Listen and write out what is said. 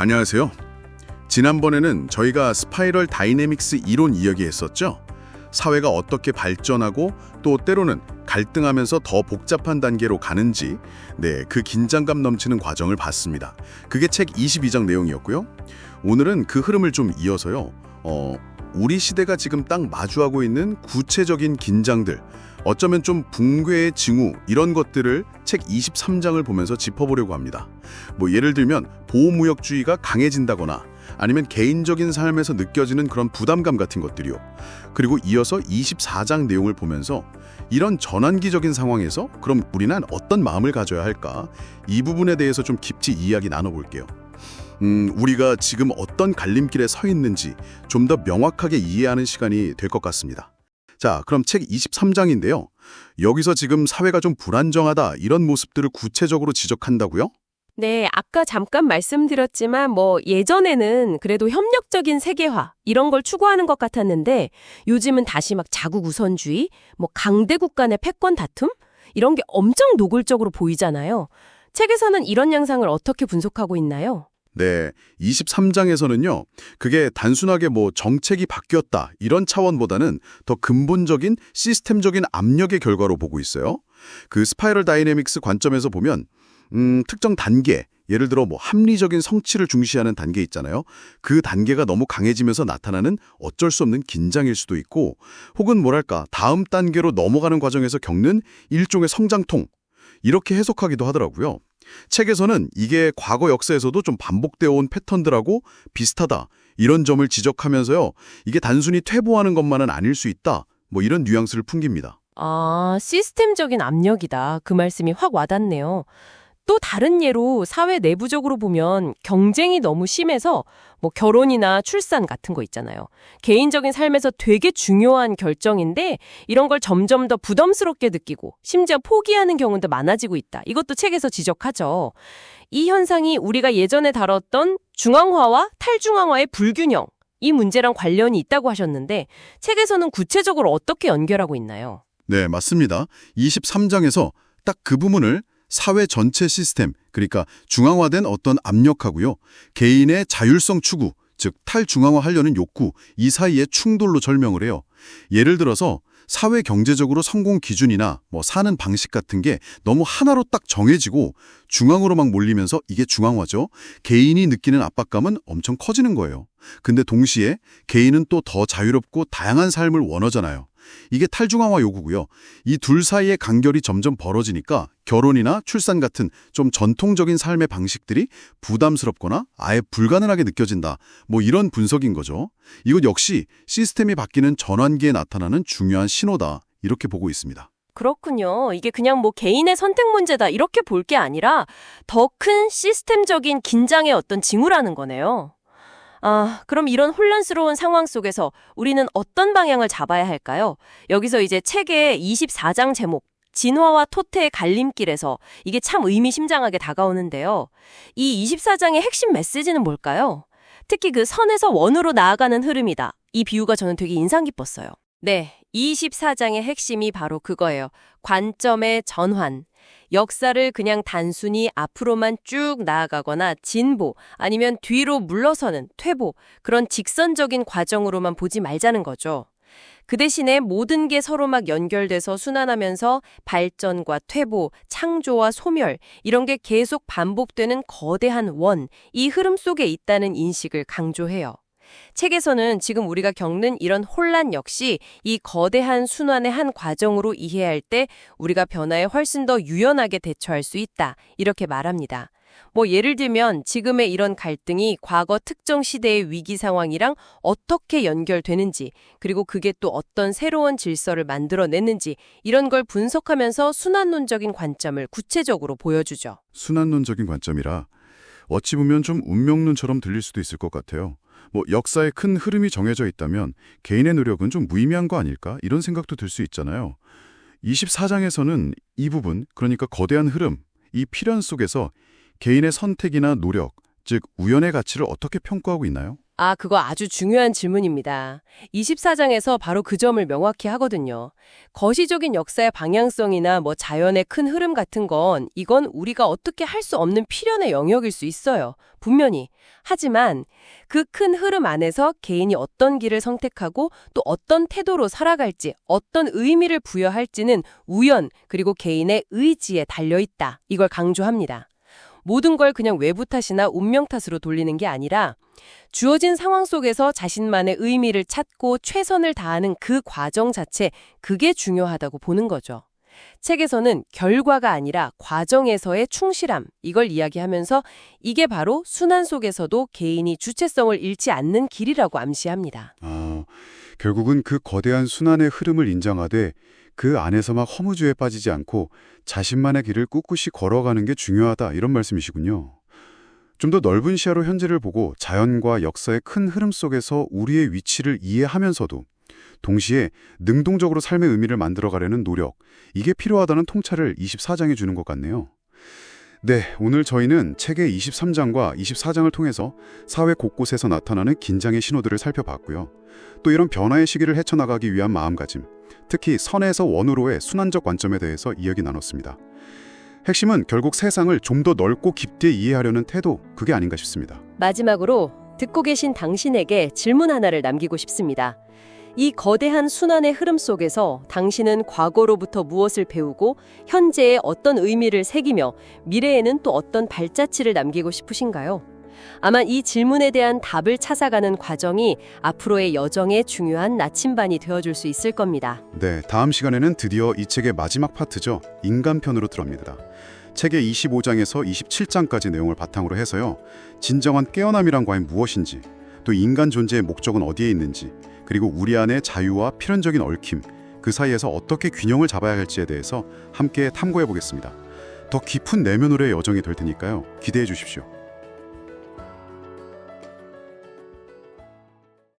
안녕하세요. 지난번에는 저희가 스파이럴 다이내믹스 이론 이야기했었죠. 사회가 어떻게 발전하고 또 때로는 갈등하면서 더 복잡한 단계로 가는지 그 긴장감 넘치는 과정을 봤습니다. 그게 책 22장 내용이었고요. 오늘은 그 흐름을 좀 이어서요. 우리 시대가 지금 딱 마주하고 있는 구체적인 긴장들, 어쩌면 좀 붕괴의 징후 이런 것들을 책 23장을 보면서 짚어보려고 합니다. 예를 들면 보호무역주의가 강해진다거나 아니면 개인적인 삶에서 느껴지는 그런 부담감 같은 것들이요. 그리고 이어서 24장 내용을 보면서 이런 전환기적인 상황에서 그럼 우리는 어떤 마음을 가져야 할까? 이 부분에 대해서 좀 깊이 이야기 나눠볼게요. 우리가 지금 어떤 갈림길에 서 있는지 좀 더 명확하게 이해하는 시간이 될 것 같습니다. 자, 그럼 책 23장인데요. 여기서 지금 사회가 좀 불안정하다 이런 모습들을 구체적으로 지적한다고요? 네, 아까 잠깐 말씀드렸지만 예전에는 그래도 협력적인 세계화 이런 걸 추구하는 것 같았는데 요즘은 다시 막 자국 우선주의, 강대국 간의 패권 다툼 이런 게 엄청 노골적으로 보이잖아요. 책에서는 이런 양상을 어떻게 분석하고 있나요? 네, 23장에서는요. 그게 단순하게 정책이 바뀌었다 이런 차원보다는 더 근본적인 시스템적인 압력의 결과로 보고 있어요. 그 스파이럴 다이내믹스 관점에서 보면 특정 단계, 예를 들어 합리적인 성취를 중시하는 단계 있잖아요. 그 단계가 너무 강해지면서 나타나는 어쩔 수 없는 긴장일 수도 있고 혹은 다음 단계로 넘어가는 과정에서 겪는 일종의 성장통 이렇게 해석하기도 하더라고요. 책에서는 이게 과거 역사에서도 좀 반복되어 온 패턴들하고 비슷하다 이런 점을 지적하면서요. 이게 단순히 퇴보하는 것만은 아닐 수 있다 이런 뉘앙스를 풍깁니다. 아, 시스템적인 압력이다. 그 말씀이 확 와닿네요. 또 다른 예로 사회 내부적으로 보면 경쟁이 너무 심해서 결혼이나 출산 같은 거 있잖아요. 개인적인 삶에서 되게 중요한 결정인데 이런 걸 점점 더 부담스럽게 느끼고 심지어 포기하는 경우도 많아지고 있다. 이것도 책에서 지적하죠. 이 현상이 우리가 예전에 다뤘던 중앙화와 탈중앙화의 불균형, 이 문제랑 관련이 있다고 하셨는데 책에서는 구체적으로 어떻게 연결하고 있나요? 네, 맞습니다. 23장에서 딱 그 부분을 사회 전체 시스템, 그러니까 중앙화된 어떤 압력하고요. 개인의 자율성 추구, 즉 탈중앙화하려는 욕구, 이 사이의 충돌로 설명을 해요. 예를 들어서 사회 경제적으로 성공 기준이나 사는 방식 같은 게 너무 하나로 딱 정해지고 중앙으로 막 몰리면서 이게 중앙화죠. 개인이 느끼는 압박감은 엄청 커지는 거예요. 근데 동시에 개인은 또 더 자유롭고 다양한 삶을 원하잖아요. 이게 탈중앙화 요구고요. 이 둘 사이의 간결이 점점 벌어지니까 결혼이나 출산 같은 좀 전통적인 삶의 방식들이 부담스럽거나 아예 불가능하게 느껴진다. 이런 분석인 거죠. 이것 역시 시스템이 바뀌는 전환기에 나타나는 중요한 신호다. 이렇게 보고 있습니다. 그렇군요. 이게 그냥 개인의 선택 문제다 이렇게 볼 게 아니라 더 큰 시스템적인 긴장의 어떤 징후라는 거네요. 아, 그럼 이런 혼란스러운 상황 속에서 우리는 어떤 방향을 잡아야 할까요? 여기서 이제 책의 24장 제목, 진화와 토태의 갈림길에서 이게 참 의미심장하게 다가오는데요. 이 24장의 핵심 메시지는 뭘까요? 특히 그 선에서 원으로 나아가는 흐름이다. 이 비유가 저는 되게 인상 깊었어요. 네, 24장의 핵심이 바로 그거예요. 관점의 전환. 역사를 그냥 단순히 앞으로만 쭉 나아가거나 진보 아니면 뒤로 물러서는 퇴보, 그런 직선적인 과정으로만 보지 말자는 거죠. 그 대신에 모든 게 서로 막 연결돼서 순환하면서 발전과 퇴보, 창조와 소멸 이런 게 계속 반복되는 거대한 원, 이 흐름 속에 있다는 인식을 강조해요. 책에서는 지금 우리가 겪는 이런 혼란 역시 이 거대한 순환의 한 과정으로 이해할 때 우리가 변화에 훨씬 더 유연하게 대처할 수 있다. 이렇게 말합니다. 예를 들면 지금의 이런 갈등이 과거 특정 시대의 위기 상황이랑 어떻게 연결되는지, 그리고 그게 또 어떤 새로운 질서를 만들어냈는지 이런 걸 분석하면서 순환론적인 관점을 구체적으로 보여주죠. 순환론적인 관점이라 어찌 보면 좀 운명론처럼 들릴 수도 있을 것 같아요. 역사의 큰 흐름이 정해져 있다면 개인의 노력은 좀 무의미한 거 아닐까? 이런 생각도 들 수 있잖아요. 24장에서는 이 부분, 그러니까 거대한 흐름, 이 필연 속에서 개인의 선택이나 노력, 즉 우연의 가치를 어떻게 평가하고 있나요? 그거 아주 중요한 질문입니다. 24장에서 바로 그 점을 명확히 하거든요. 거시적인 역사의 방향성이나 자연의 큰 흐름 같은 건 이건 우리가 어떻게 할 수 없는 필연의 영역일 수 있어요. 분명히. 하지만 그 큰 흐름 안에서 개인이 어떤 길을 선택하고 또 어떤 태도로 살아갈지, 어떤 의미를 부여할지는 우연 그리고 개인의 의지에 달려있다. 이걸 강조합니다. 모든 걸 그냥 외부 탓이나 운명 탓으로 돌리는 게 아니라 주어진 상황 속에서 자신만의 의미를 찾고 최선을 다하는 그 과정 자체, 그게 중요하다고 보는 거죠. 책에서는 결과가 아니라 과정에서의 충실함, 이걸 이야기하면서 이게 바로 순환 속에서도 개인이 주체성을 잃지 않는 길이라고 암시합니다. 결국은 그 거대한 순환의 흐름을 인정하되 그 안에서 막 허무주에 빠지지 않고 자신만의 길을 꿋꿋이 걸어가는 게 중요하다, 이런 말씀이시군요. 좀 더 넓은 시야로 현재를 보고 자연과 역사의 큰 흐름 속에서 우리의 위치를 이해하면서도 동시에 능동적으로 삶의 의미를 만들어가려는 노력, 이게 필요하다는 통찰을 24장에 주는 것 같네요. 네, 오늘 저희는 책의 23장과 24장을 통해서 사회 곳곳에서 나타나는 긴장의 신호들을 살펴봤고요. 또 이런 변화의 시기를 헤쳐나가기 위한 마음가짐, 특히 선에서 원으로의 순환적 관점에 대해서 이야기 나눴습니다. 핵심은 결국 세상을 좀 더 넓고 깊게 이해하려는 태도, 그게 아닌가 싶습니다. 마지막으로 듣고 계신 당신에게 질문 하나를 남기고 싶습니다. 이 거대한 순환의 흐름 속에서 당신은 과거로부터 무엇을 배우고 현재에 어떤 의미를 새기며 미래에는 또 어떤 발자취를 남기고 싶으신가요? 아마 이 질문에 대한 답을 찾아가는 과정이 앞으로의 여정의 중요한 나침반이 되어줄 수 있을 겁니다. 네, 다음 시간에는 드디어 이 책의 마지막 파트죠. 인간편으로 들어옵니다. 책의 25장에서 27장까지 내용을 바탕으로 해서요. 진정한 깨어남이란 과연 무엇인지, 또 인간 존재의 목적은 어디에 있는지, 그리고 우리 안의 자유와 필연적인 얽힘, 그 사이에서 어떻게 균형을 잡아야 할지에 대해서 함께 탐구해 보겠습니다. 더 깊은 내면으로의 여정이 될 테니까요. 기대해 주십시오.